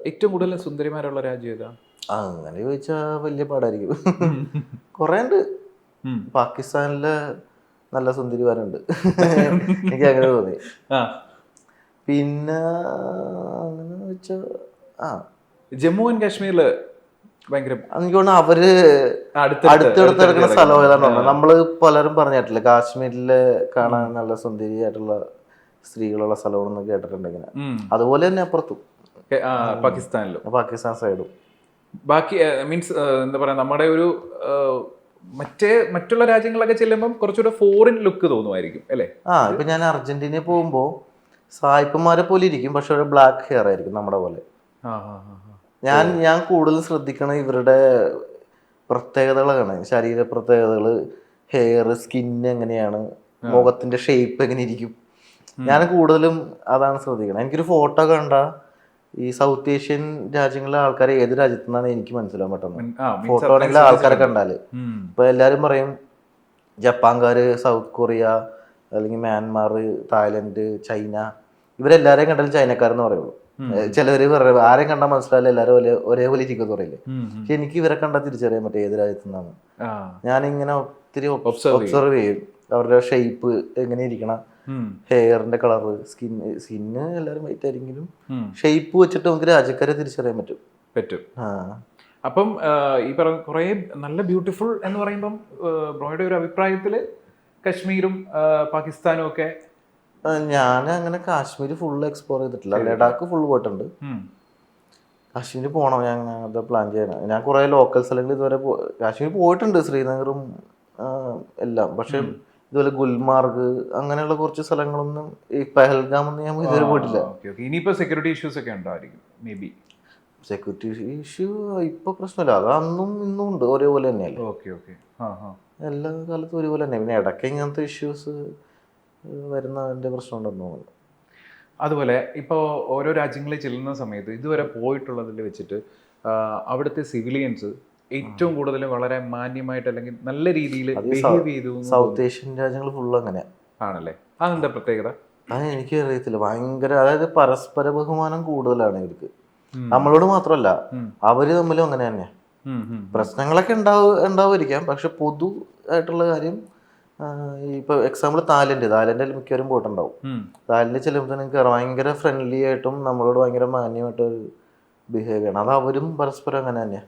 ഏറ്റവും കൂടുതൽ സുന്ദരിമാരുള്ള രാജ്യം ഏതാ? അങ്ങനെ ചോദിച്ചാൽ വലിയ പാടായിരിക്കും. കുറേ ഉണ്ട്. ഉം. പാകിസ്ഥാനിലെ നല്ല സുന്ദരിമാരുണ്ട്. എനിക്ക് അങ്ങനെ തോന്നി. ആ പിന്നെ അങ്ങനെ വെച്ചാൽ ആ ജമ്മു ആൻഡ് കാശ്മീരിൽ ഭയങ്കര എനിക്ക് തോന്നുന്നു അവര് അടുത്തടുത്ത് കിടക്കുന്ന സ്ഥലം ഏതാണ്ടോ. നമ്മള് പലരും പറഞ്ഞിട്ടില്ല കാശ്മീരിലെ കാണാൻ നല്ല സുന്ദരിയായിട്ടുള്ള സ്ത്രീകളുള്ള സ്ഥലമാണെന്ന് കേട്ടിട്ടുണ്ട് ഇങ്ങനെ. അതുപോലെ തന്നെ അപ്പുറത്തും പാകിസ്ഥാനിലും പാകിസ്ഥാൻ സൈഡും. ബാക്കി മീൻസ് എന്താ പറയാ, നമ്മുടെ ഒരു മറ്റുള്ള രാജ്യങ്ങളൊക്കെ ചെല്ലുമ്പോൾ കുറച്ചുകൂടെ ഫോറിൻ ലുക്ക് തോന്നുമായിരിക്കും അല്ലേ? ഇപ്പൊ ഞാൻ അർജന്റീനയിൽ പോകുമ്പോ സായിപ്പന്മാരെ പോലെ ഇരിക്കും, പക്ഷെ ഒരു ബ്ലാക്ക് ഹെയർ ആയിരിക്കും നമ്മുടെ പോലെ. ഞാൻ കൂടുതൽ ശ്രദ്ധിക്കണ ഇവരുടെ പ്രത്യേകതകളാണ്, ശരീര പ്രത്യേകതകള്, ഹെയർ, സ്കിന്ന് എങ്ങനെയാണ്, മുഖത്തിന്റെ ഷേപ്പ് എങ്ങനെ ഇരിക്കും. ഞാൻ കൂടുതലും അതാണ് ശ്രദ്ധിക്കണം. എനിക്കൊരു ഫോട്ടോ കണ്ട ഈ സൗത്ത് ഏഷ്യൻ രാജ്യങ്ങളിലെ ആൾക്കാരെ ഏത് രാജ്യത്തു നിന്നാണ് എനിക്ക് മനസ്സിലാൻ പറ്റുന്നത്. ഫോട്ടോ ആണെങ്കിൽ ആൾക്കാരെ കണ്ടാല് ഇപ്പൊ എല്ലാരും പറയും ജപ്പാൻകാര്, സൗത്ത് കൊറിയ, അല്ലെങ്കിൽ മ്യാൻമാർ, തായ്ലൻഡ്, ചൈന, ഇവരെല്ലാരെയും കണ്ടാലും ചൈനക്കാരെന്ന് പറയുള്ളൂ. ചിലവര് പറയും ആരെയും കണ്ടാൽ മനസ്സിലാവില്ല, എല്ലാവരും ഒരേപോലെ ഇരിക്കുമെന്ന് പറയില്ലേ. പക്ഷെ എനിക്ക് ഇവരെ കണ്ടാൽ തിരിച്ചറിയാൻ പറ്റും ഏത് രാജ്യത്തു നിന്നാണ്. ഞാനിങ്ങനെ ഒത്തിരി ഒബ്സർവ് ചെയ്യും അവരുടെ ഷേപ്പ് എങ്ങനെ ഇരിക്കണം, ഹെയറിന്റെ കളറ്, സ്കിന്ന് എല്ലാവരും വൈറ്റ് ആയിരിക്കും, ഷേപ്പ് വെച്ചിട്ട് നമുക്ക് രാജ്യക്കാരെ തിരിച്ചറിയാൻ പറ്റും. അപ്പം ഈ പറഞ്ഞ കുറെ നല്ല ബ്യൂട്ടിഫുൾ എന്ന് പറയുമ്പം ബ്രോയുടെ ഒരു അഭിപ്രായത്തില് കശ്മീരും പാകിസ്ഥാനും ഒക്കെ. ഞാൻ അങ്ങനെ കാശ്മീർ ഫുൾ എക്സ്പ്ലോർ ചെയ്തിട്ടില്ല. ലഡാക്ക് ഫുൾ പോയിട്ടുണ്ട്. കാശ്മീർ പോകണം, ഞാൻ അത് പ്ലാൻ ചെയ്യണം. ഞാൻ കുറെ ലോക്കൽ സ്ഥലങ്ങൾ ഇതുവരെ കാശ്മീർ പോയിട്ടുണ്ട്, ശ്രീനഗറും എല്ലാം. പക്ഷെ ഇതുപോലെ ഗുൽമാർഗ് അങ്ങനെയുള്ള കുറച്ച് സ്ഥലങ്ങളൊന്നും, ഈ പെഹൽഗാം ഒന്നും ഞാൻ ഇതുവരെ പോയിട്ടില്ല. ഇനിയിപ്പോ സെക്യൂരിറ്റി ഇഷ്യൂസ് ഒക്കെ ഉണ്ടായിരിക്കും മേ ബി. സെക്യൂരിറ്റി ഇഷ്യൂ ഇപ്പൊ പ്രശ്നമില്ല, അത് അന്നും ഇന്നും ഉണ്ട്, ഒരേപോലെ തന്നെയല്ലേ. എല്ലാ കാലത്തും ഒരുപോലെ തന്നെ. പിന്നെ ഇടയ്ക്ക് ഇങ്ങനത്തെ ഇഷ്യൂസ് വരുന്നതിന്റെ പ്രശ്നം ഉണ്ടെന്ന് തോന്നുന്നു. അതുപോലെ ഇപ്പോൾ ഓരോ രാജ്യങ്ങളിൽ ചെല്ലുന്ന സമയത്ത് ഇതുവരെ പോയിട്ടുള്ളതിൽ വെച്ചിട്ട് അവിടുത്തെ സിവിലിയൻസ് ഏറ്റവും കൂടുതൽ വളരെ മാന്യമായിട്ട് അല്ലെങ്കിൽ നല്ല രീതിയിൽ ബിഹേവ് ചെയ്തു. സൗത്ത് ഏഷ്യൻ രാജ്യങ്ങൾ ഫുള്ള് അങ്ങനെ ആണല്ലേ? അതെന്താ പ്രത്യേകത? എനിക്ക് അറിയത്തില്ല. ഭയങ്കര, അതായത് പരസ്പര ബഹുമാനം കൂടുതലാണ് ഇവർക്ക്. നമ്മളോട് മാത്രമല്ല, അവര് തമ്മിലും അങ്ങനെ തന്നെയാ. പ്രശ്നങ്ങളൊക്കെ ഉണ്ടാവുമായിരിക്കാം, പക്ഷെ പൊതു ആയിട്ടുള്ള കാര്യം. ഇപ്പൊ എക്സാമ്പിൾ തായ്ലൻഡിൽ മിക്കവരും പോയിട്ടുണ്ടാവും. തായ്ലൻഡിൽ ചെല്ലുമ്പോൾ നിങ്ങൾക്ക് ഭയങ്കര ഫ്രണ്ട്ലി ആയിട്ടും നമ്മളോട് ഭയങ്കര മാന്യമായിട്ട് ബിഹേവ് ചെയ്യണം. അത് അവരും പരസ്പരം അങ്ങനെ തന്നെയാ.